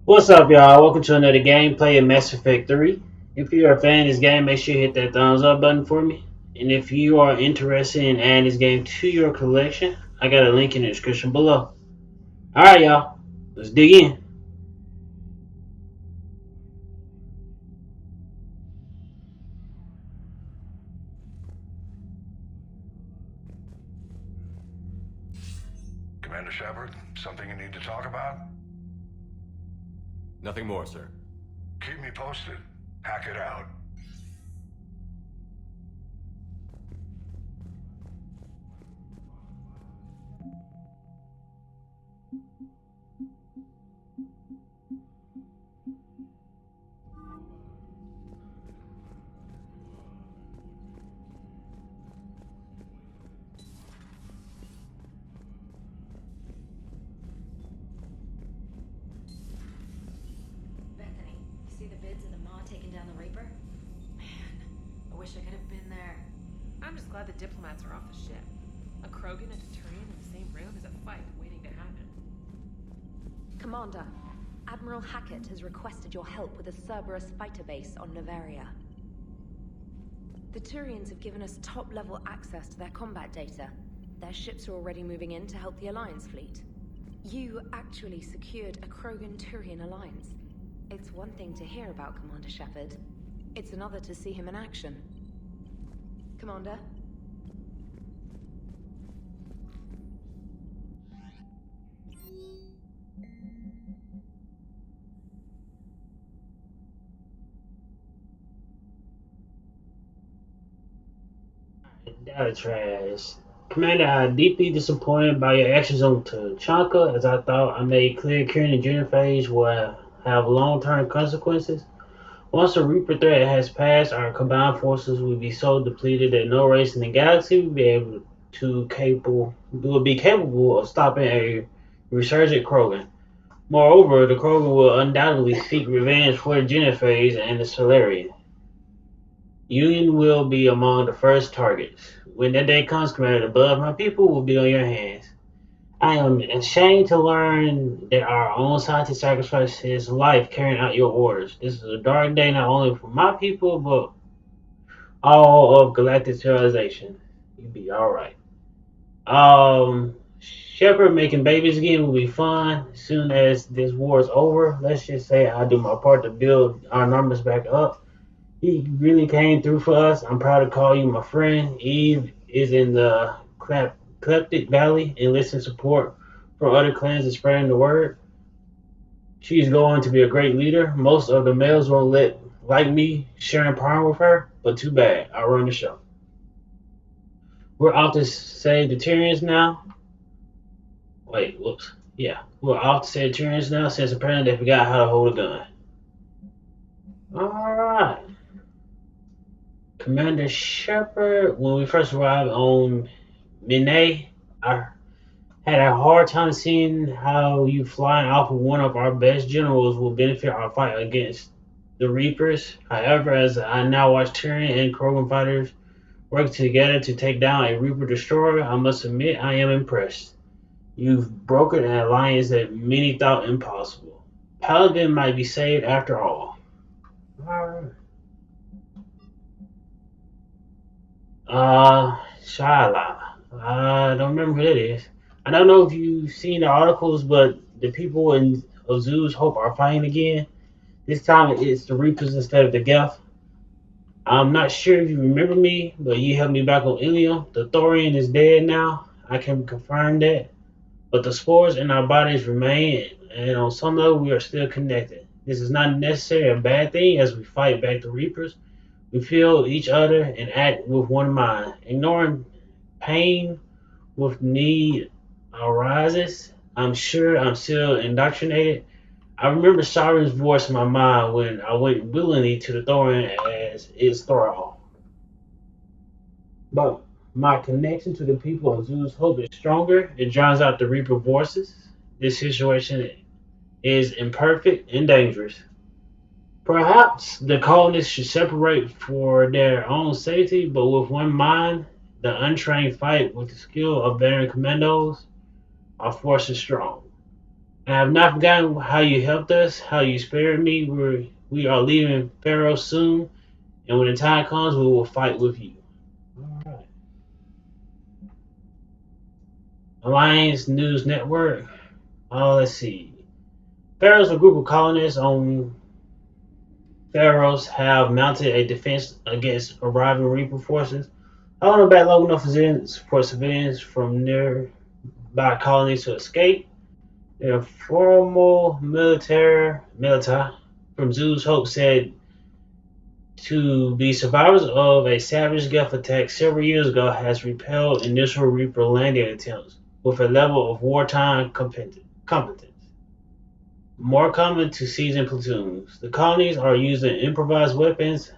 What's up, y'all? Welcome to another gameplay of Mass Effect 3. If you're a fan of this game, make sure you hit that thumbs up button for me. And if you are interested in adding this game to your collection, I got a link in the description below. Alright, y'all. Let's dig in. Commander Shepard, something you need to talk about? Nothing more, sir. Keep me posted. Hack it out. Bethany, you see the vids of the Maw taking down the Reaper? Man, I wish I could have been there. I'm just glad the diplomats are off the ship. A Krogan and a Turian in the same room is a fight waiting to happen. Commander, Admiral Hackett has requested your help with a Cerberus fighter base on Novaria. The Turians have given us top-level access to their combat data. Their ships are already moving in to help the Alliance fleet. You actually secured a Krogan-Turian alliance. It's one thing to hear about Commander Shepard. It's another to see him in action. Commander? Data trash. Commander, I'm deeply disappointed by your actions on Tachanka, as I thought I made clear Kieran and Jennifer's will have long-term consequences. Once the Reaper threat has passed, our combined forces will be so depleted that no race in the galaxy will be capable of stopping a resurgent Krogan. Moreover, the Krogan will undoubtedly seek revenge for the Genophage and the Solarian. Union will be among the first targets. When that day comes, Commander, the blood of my people will be on your hands. I am ashamed to learn that our own scientist sacrificed his life carrying out your orders. This is a dark day not only for my people, but all of galactic civilization. You'll be alright. Shepard making babies again will be fun as soon as this war is over. Let's just say I do my part to build our numbers back up. He really came through for us. I'm proud to call you my friend. Eve is in the Kleptic Valley and enlisting support from other clans and spreading the word. She's going to be a great leader. Most of the males won't like me sharing power with her, but too bad. I run the show. We're off to save the Tyrians now. Wait, whoops. Yeah, we're off to save the Tyrians now since apparently they forgot how to hold a gun. Alright. Commander Shepard, when we first arrived on Minay, I had a hard time seeing how you flying off of one of our best generals will benefit our fight against the Reapers. However, as I now watch Tyrion and Krogan fighters work together to take down a Reaper destroyer, I must admit I am impressed. You've brokered an alliance that many thought impossible. Paladin might be saved after all. Alright. Shyla. I don't remember who that is. I don't know if you've seen the articles, but the people of Zeus Hope are fighting again. This time it's the Reapers instead of the Geth. I'm not sure if you remember me, but you helped me back on Ilium. The Thorian is dead now. I can confirm that. But the spores in our bodies remain, and on some level we are still connected. This is not necessarily a bad thing as we fight back the Reapers. We feel each other and act with one mind. Ignoring pain with need arises. I'm sure I'm still indoctrinated. I remember Siren's voice in my mind when I went willingly to the Thorin as its thrall. But my connection to the people of Zeus Hope is stronger. It drowns out the Reaper voices. This situation is imperfect and dangerous. Perhaps the colonists should separate for their own safety, but with one mind, the untrained fight with the skill of veteran commandos, our force is strong. I have not forgotten how you helped us, how you spared me. We are leaving Pharaoh soon, and when the time comes, we will fight with you. All right. Alliance News Network. Let's see. Pharaohs, a group of colonists on Pharaohs, have mounted a defense against arriving Reaper forces, holding back long enough for civilians from nearby colonies to escape. Their formal military from Zeus Hope said to be survivors of a savage Gulf attack several years ago has repelled initial Reaper landing attempts with a level of wartime competence more common to seasoned platoons. The colonies are using improvised weapons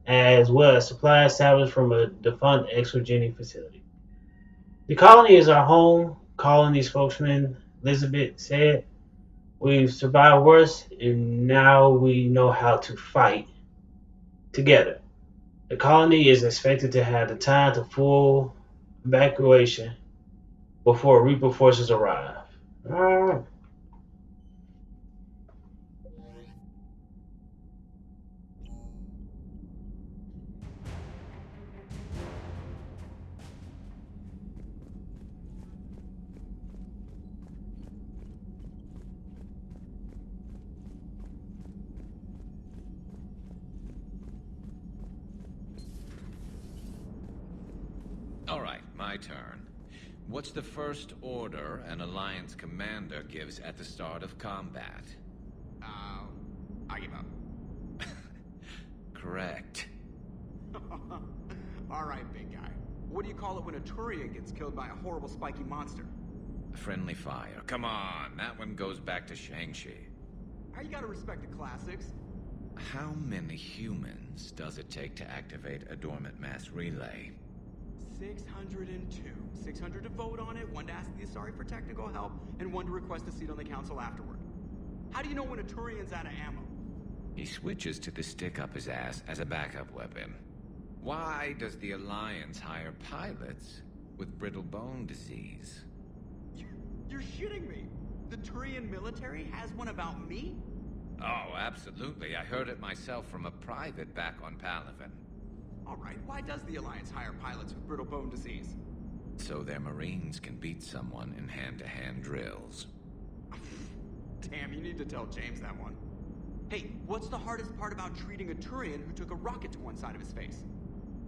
as well as supplies salvaged from a defunct exogenic facility. The colony is our home, colony spokesman Elizabeth said. We've survived worse, and now we know how to fight together. The colony is expected to have the time to full evacuation before Reaper forces arrive. Alright. All right, my turn. What's the first order an Alliance commander gives at the start of combat? I give up. Correct. All right, big guy. What do you call it when a Turian gets killed by a horrible spiky monster? Friendly fire. Come on, that one goes back to Shang-Chi. How you gotta respect the classics? How many humans does it take to activate a dormant mass relay? 602. 600 to vote on it, one to ask the Asari for technical help, and one to request a seat on the council afterward. How do you know when a Turian's out of ammo? He switches to the stick up his ass as a backup weapon. Why does the Alliance hire pilots with brittle bone disease? You're shitting me! The Turian military has one about me? Oh, absolutely. I heard it myself from a private back on Palaven. Alright, why does the Alliance hire pilots with brittle bone disease? So their Marines can beat someone in hand-to-hand drills. Damn, you need to tell James that one. Hey, what's the hardest part about treating a Turian who took a rocket to one side of his face?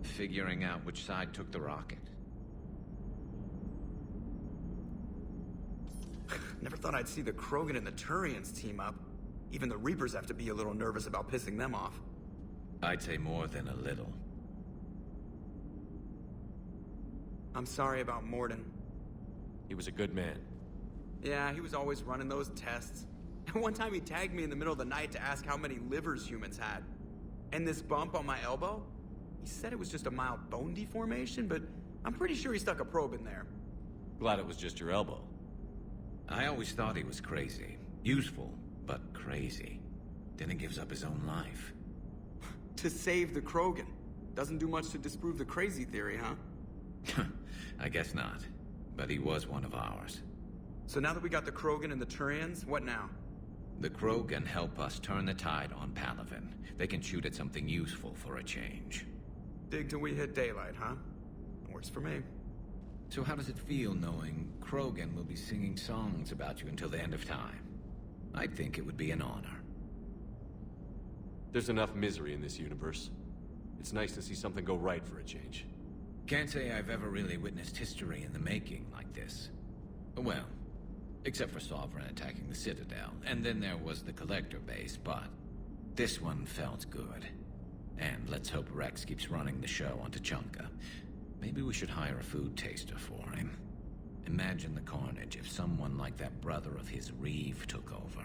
Figuring out which side took the rocket. Never thought I'd see the Krogan and the Turians team up. Even the Reapers have to be a little nervous about pissing them off. I'd say more than a little. I'm sorry about Morden. He was a good man. Yeah, he was always running those tests. And one time he tagged me in the middle of the night to ask how many livers humans had. And this bump on my elbow? He said it was just a mild bone deformation, but I'm pretty sure he stuck a probe in there. Glad it was just your elbow. I always thought he was crazy. Useful, but crazy. Then he gives up his own life. To save the Krogan. Doesn't do much to disprove the crazy theory, huh? I guess not. But he was one of ours. So now that we got the Krogan and the Turians, what now? The Krogan help us turn the tide on Palaven. They can shoot at something useful for a change. Dig till we hit daylight, huh? Works for me. So how does it feel knowing Krogan will be singing songs about you until the end of time? I think it would be an honor. There's enough misery in this universe. It's nice to see something go right for a change. Can't say I've ever really witnessed history in the making like this. Well, except for Sovereign attacking the Citadel, and then there was the Collector base, but this one felt good. And let's hope Rex keeps running the show on Tachanka. Maybe we should hire a food taster for him. Imagine the carnage if someone like that brother of his, Reeve, took over.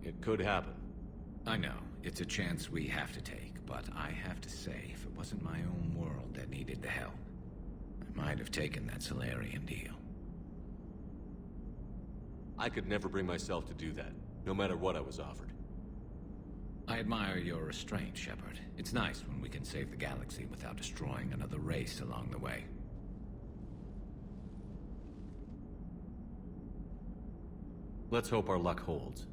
It could happen. I know, it's a chance we have to take, but I have to say, if it wasn't my own world that needed the help, I might have taken that Solarian deal. I could never bring myself to do that, no matter what I was offered. I admire your restraint, Shepard. It's nice when we can save the galaxy without destroying another race along the way. Let's hope our luck holds.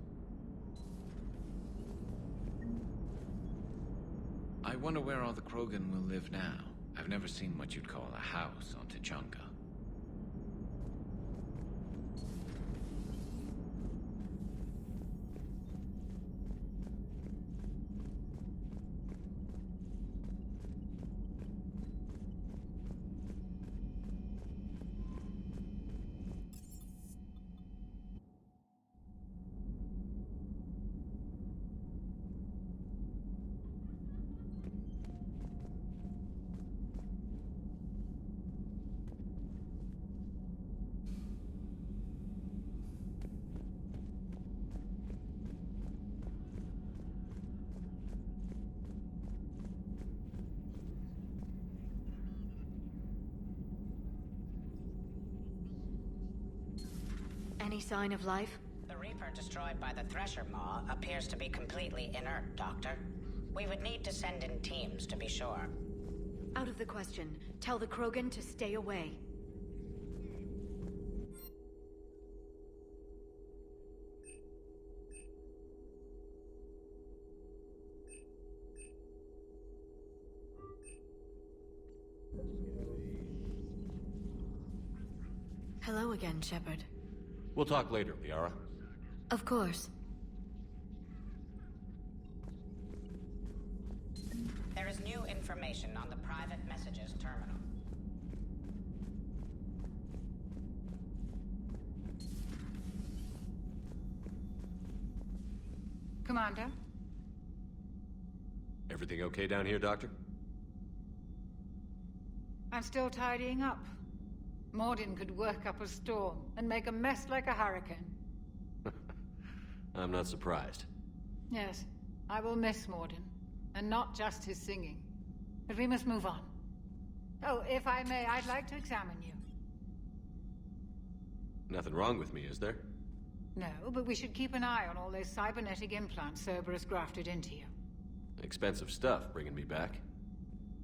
I wonder where all the Krogan will live now. I've never seen what you'd call a house on Tuchanka. Any sign of life? The Reaper destroyed by the Thresher Maw appears to be completely inert, Doctor. We would need to send in teams to be sure. Out of the question. Tell the Krogan to stay away. Hello again, Shepard. We'll talk later, Liara. Of course. There is new information on the private messages terminal. Commander? Everything okay down here, Doctor? I'm still tidying up. Mordin could work up a storm and make a mess like a hurricane. I'm not surprised. Yes, I will miss Mordin. And not just his singing. But we must move on. Oh, if I may, I'd like to examine you. Nothing wrong with me, is there? No, but we should keep an eye on all those cybernetic implants Cerberus grafted into you. Expensive stuff bringing me back.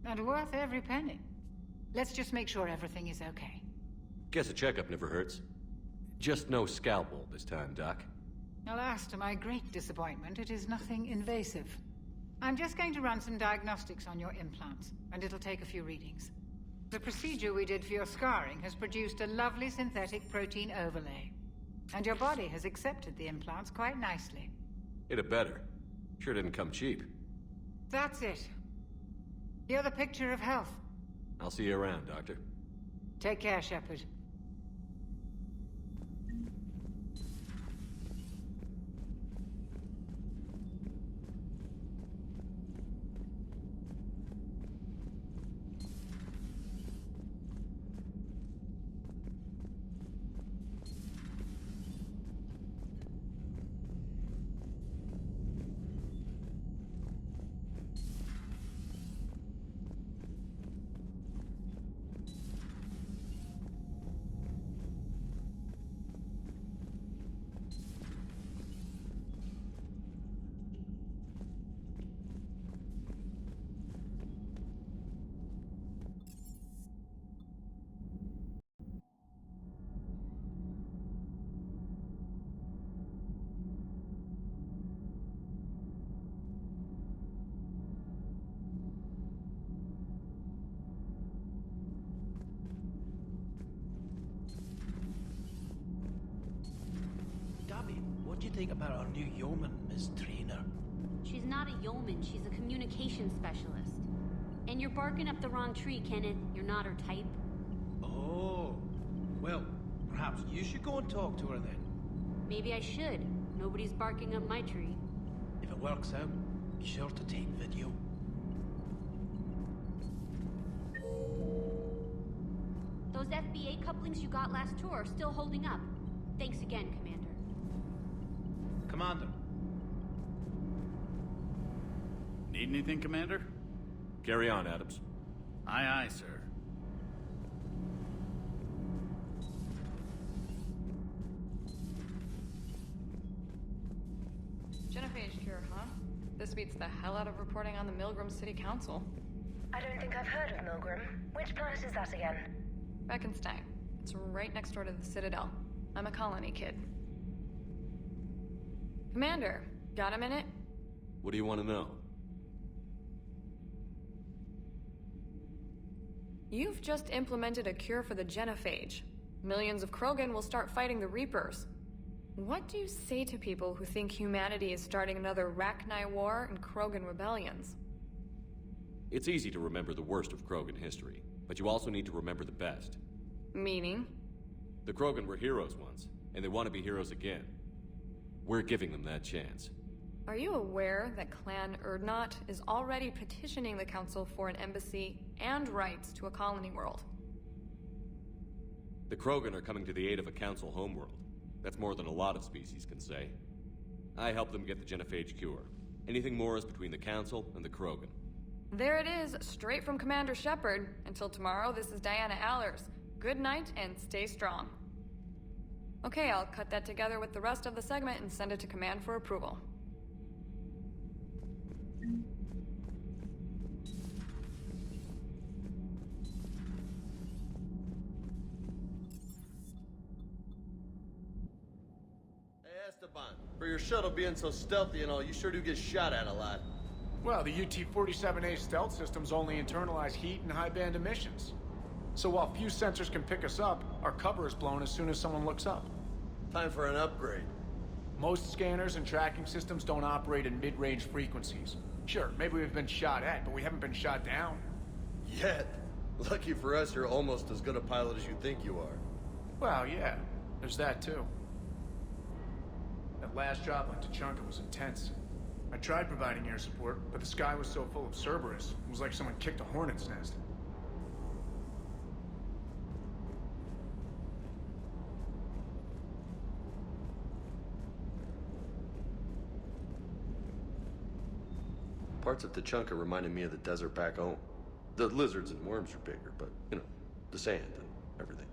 And worth every penny. Let's just make sure everything is okay. Guess a checkup never hurts. Just no scalpel this time, Doc. Alas, to my great disappointment, it is nothing invasive. I'm just going to run some diagnostics on your implants, and it'll take a few readings. The procedure we did for your scarring has produced a lovely synthetic protein overlay. And your body has accepted the implants quite nicely. It had better. Sure didn't come cheap. That's it. You're the picture of health. I'll see you around, Doctor. Take care, Shepard. What do you think about our new yeoman, Miss Trainer? She's not a yeoman, she's a communication specialist. And you're barking up the wrong tree, Kenneth. You're not her type. Oh, well, perhaps you should go and talk to her then. Maybe I should. Nobody's barking up my tree. If it works out, be sure to take video. Those FBA couplings you got last tour are still holding up. Thanks again, Commander. Commander. Need anything, Commander? Carry on, Adams. Aye, aye, sir. Genophage cure, huh? This beats the hell out of reporting on the Milgram City Council. I don't think I've heard of Milgram. Which planet is that again? Beckenstein. It's right next door to the Citadel. I'm a colony kid. Commander, got a minute? What do you want to know? You've just implemented a cure for the genophage. Millions of Krogan will start fighting the Reapers. What do you say to people who think humanity is starting another Rachni War and Krogan rebellions? It's easy to remember the worst of Krogan history, but you also need to remember the best. Meaning? The Krogan were heroes once, and they want to be heroes again. We're giving them that chance. Are you aware that Clan Urdnot is already petitioning the Council for an embassy and rights to a colony world? The Krogan are coming to the aid of a Council homeworld. That's more than a lot of species can say. I helped them get the genophage cure. Anything more is between the Council and the Krogan. There it is, straight from Commander Shepard. Until tomorrow, this is Diana Allers. Good night and stay strong. Okay, I'll cut that together with the rest of the segment and send it to Command for approval. For your shuttle being so stealthy and all, you sure do get shot at a lot. Well, the UT-47A stealth systems only internalize heat and high-band emissions. So while few sensors can pick us up, our cover is blown as soon as someone looks up. Time for an upgrade. Most scanners and tracking systems don't operate in mid-range frequencies. Sure, maybe we've been shot at, but we haven't been shot down. Yet. Lucky for us, you're almost as good a pilot as you think you are. Well, yeah. There's that, too. That last job on Tuchanka was intense. I tried providing air support, but the sky was so full of Cerberus, it was like someone kicked a hornet's nest. Parts of Tuchanka reminded me of the desert back home. The lizards and worms are bigger, but, you know, the sand and everything.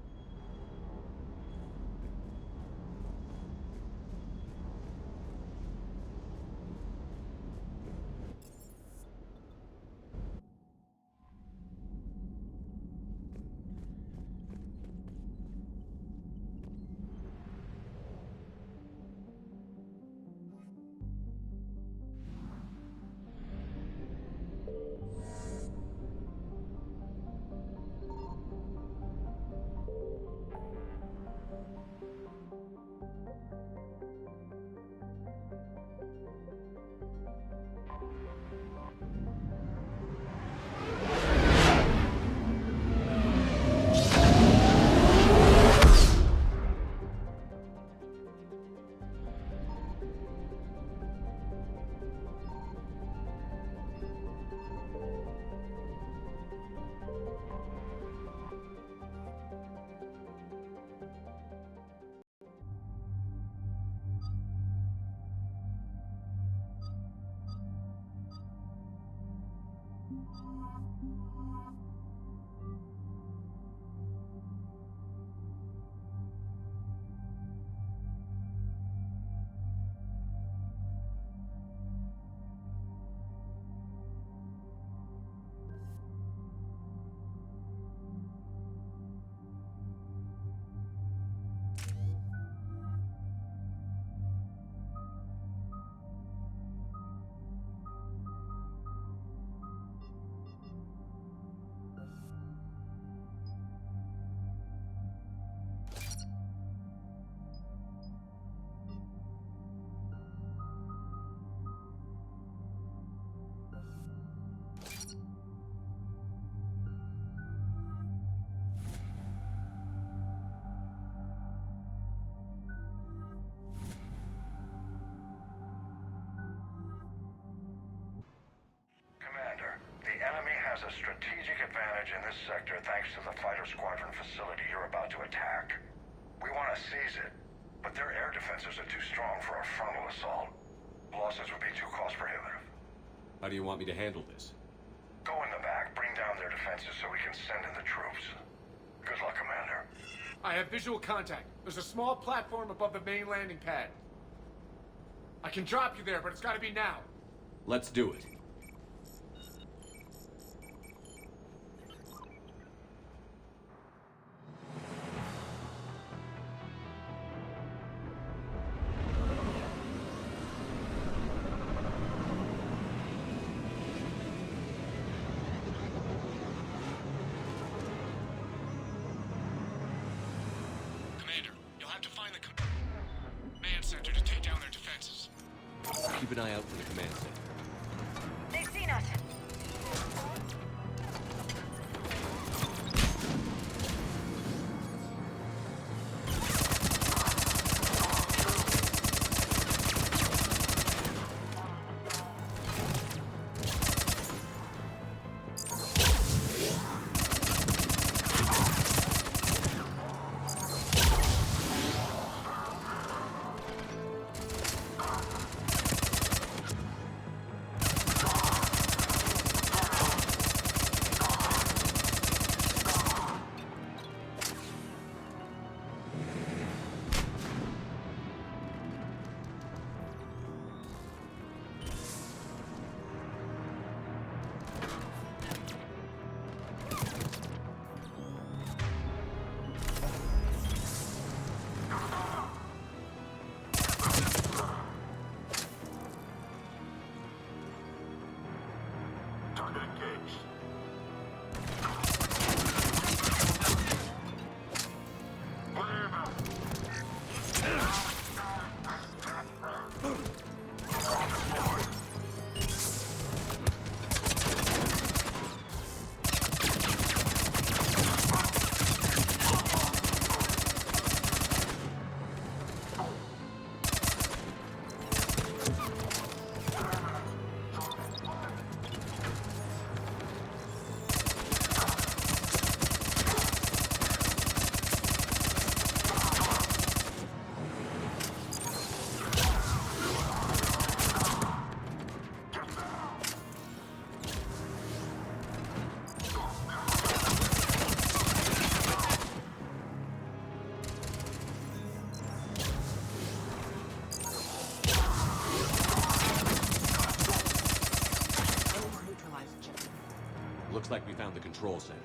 has a strategic advantage in this sector thanks to the fighter squadron facility you're about to attack. We want to seize it, but their air defenses are too strong for a frontal assault. Losses would be too cost prohibitive. How do you want me to handle this? Go in the back, bring down their defenses so we can send in the troops. Good luck, Commander. I have visual contact. There's a small platform above the main landing pad. I can drop you there, but it's gotta be now. Let's do it. Keep an eye out for the command center. They've seen us. Target engaged. Looks like we found the control center.